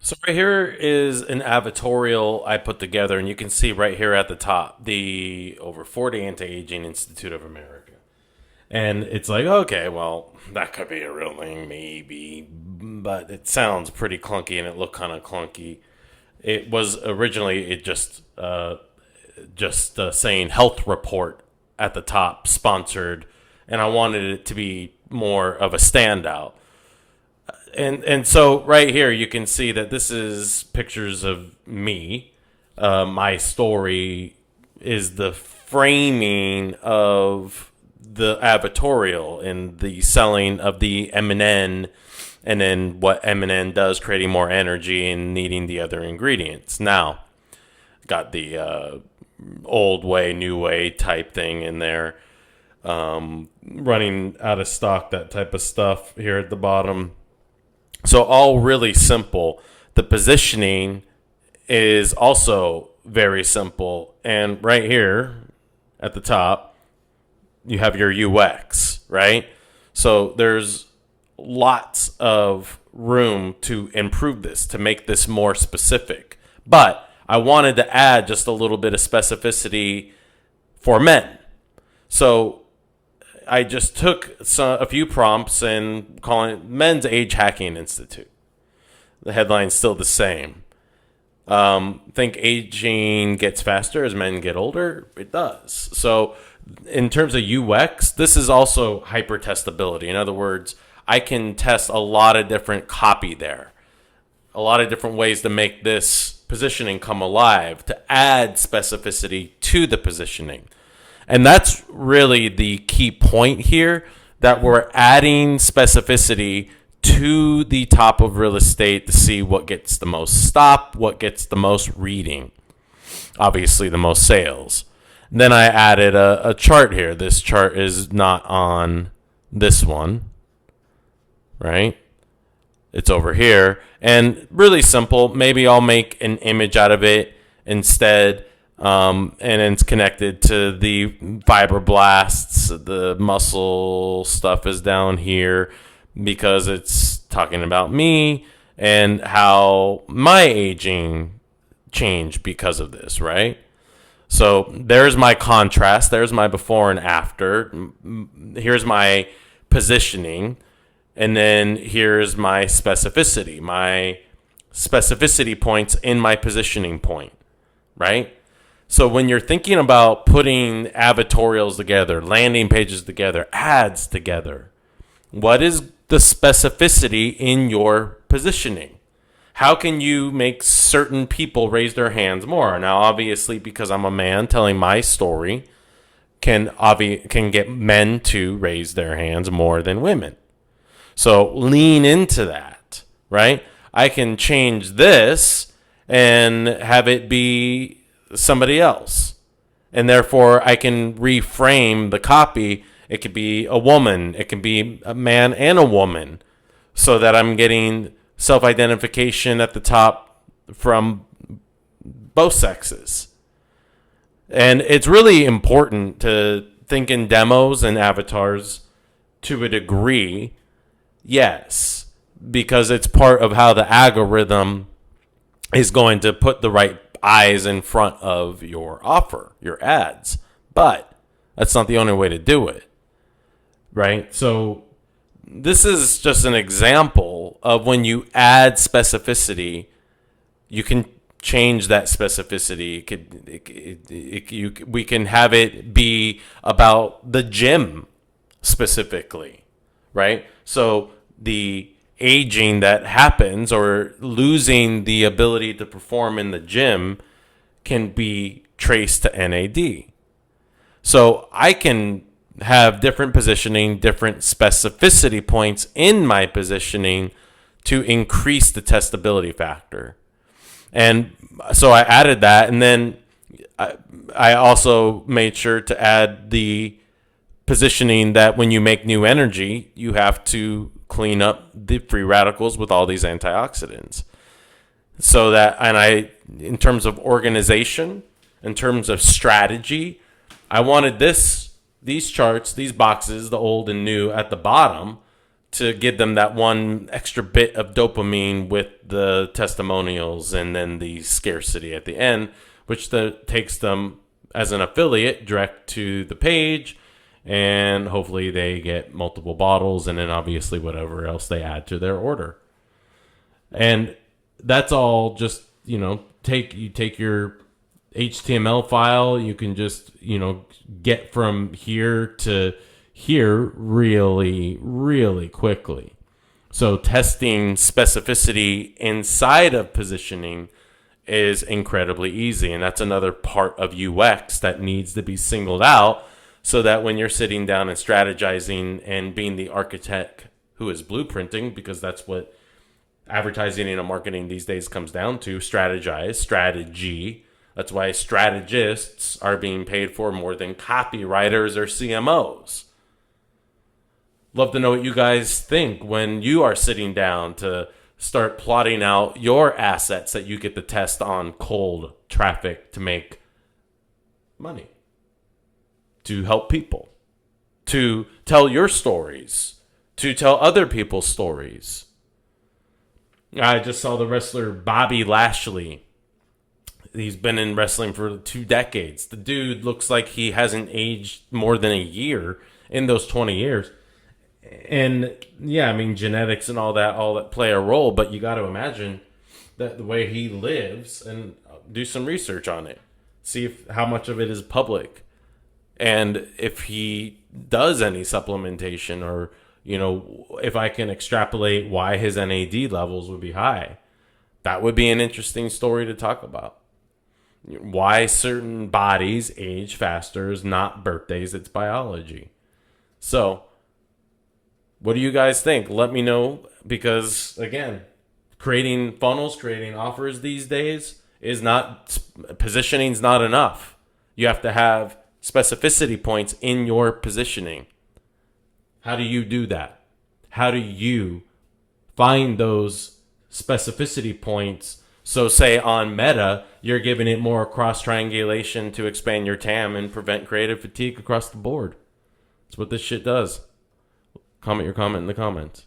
So right here is an advertorial I put together, and you can see right here at the top the over 40 Anti-Aging Institute of America. And it's like, okay, well, that could be a real thing, maybe, but it sounds pretty clunky, and it looked kind of clunky. It was originally just saying health report at the top, sponsored, and I wanted it to be more of a standout. And so right here you can see that this is pictures of me. My story is the framing of the advertorial and the selling of the M&N, and then what M&N does, creating more energy and needing the other ingredients. Now, got the old way, new way type thing in there. Running out of stock, that type of stuff here at the bottom. So all really simple. The positioning is also very simple. And right here at the top, you have your UX, right? So there's lots of room to improve this, to make this more specific. But I wanted to add just a little bit of specificity for men. So I just took a few prompts and calling it Men's Age Hacking Institute. The headline's still the same. Think aging gets faster as men get older? It does. So in terms of UX, this is also hyper testability. In other words, I can test a lot of different copy there. A lot of different ways to make this positioning come alive, to add specificity to the positioning. And that's really the key point here, that we're adding specificity to the top of real estate to see what gets the most stop, what gets the most reading, obviously the most sales. Then I added a chart here. This chart is not on this one, right? It's over here. And really simple. Maybe I'll make an image out of it instead. And it's connected to the fibroblasts. The muscle stuff is down here because it's talking about me and how my aging changed because of this, right? So there's my contrast. There's my before and after. Here's my positioning. And then here's my specificity. My specificity points in my positioning point, right? So when you're thinking about putting advertorials together, landing pages together, ads together, what is the specificity in your positioning? How can you make certain people raise their hands more? Now, obviously, because I'm a man telling my story, can get men to raise their hands more than women. So lean into that, right? I can change this and have it be somebody else, and therefore I can reframe the copy. It could be a woman, it can be a man and a woman, so that I'm getting self-identification at the top from both sexes. And it's really important to think in demos and avatars to a degree, yes, because it's part of how the algorithm is going to put the right eyes in front of your offer, your ads. But that's not the only way to do it, right? So this is just an example of when you add specificity, you can change that specificity. We can have it be about the gym specifically, right? So the aging that happens or losing the ability to perform in the gym can be traced to NAD. So I can have different positioning, different specificity points in my positioning to increase the testability factor. And so I added that, and then I also made sure to add the positioning that when you make new energy, you have to clean up the free radicals with all these antioxidants. So that, and in terms of organization, in terms of strategy, I wanted these charts, these boxes, the old and new at the bottom, to give them that one extra bit of dopamine with the testimonials and then the scarcity at the end, which takes them as an affiliate direct to the page, and hopefully they get multiple bottles and then obviously whatever else they add to their order. And that's all just, you take your HTML file, you can just, get from here to here really, really quickly. So testing specificity inside of positioning is incredibly easy. And that's another part of UX that needs to be singled out so that when you're sitting down and strategizing and being the architect who is blueprinting, because that's what advertising and marketing these days comes down to, strategy. That's why strategists are being paid for more than copywriters or CMOs. Love to know what you guys think when you are sitting down to start plotting out your assets that you get to test on cold traffic to make money, to help people, to tell your stories, to tell other people's stories. I just saw the wrestler Bobby Lashley. He's been in wrestling for 2 decades. The dude looks like he hasn't aged more than a year in those 20 years. And yeah, I mean, genetics and all that play a role, but you got to imagine that the way he lives, and do some research on it. See how much of it is public, and if he does any supplementation, or if I can extrapolate why his NAD levels would be high. That would be an interesting story to talk about. Why certain bodies age faster is not birthdays, it's biology. So, what do you guys think? Let me know, because again, creating funnels, creating offers these days positioning's not enough. You have to have specificity points in your positioning. How do you do that? How do you find those specificity points? So say on Meta, you're giving it more cross triangulation to expand your TAM and prevent creative fatigue across the board. That's what this shit does. Comment your comment in the comments.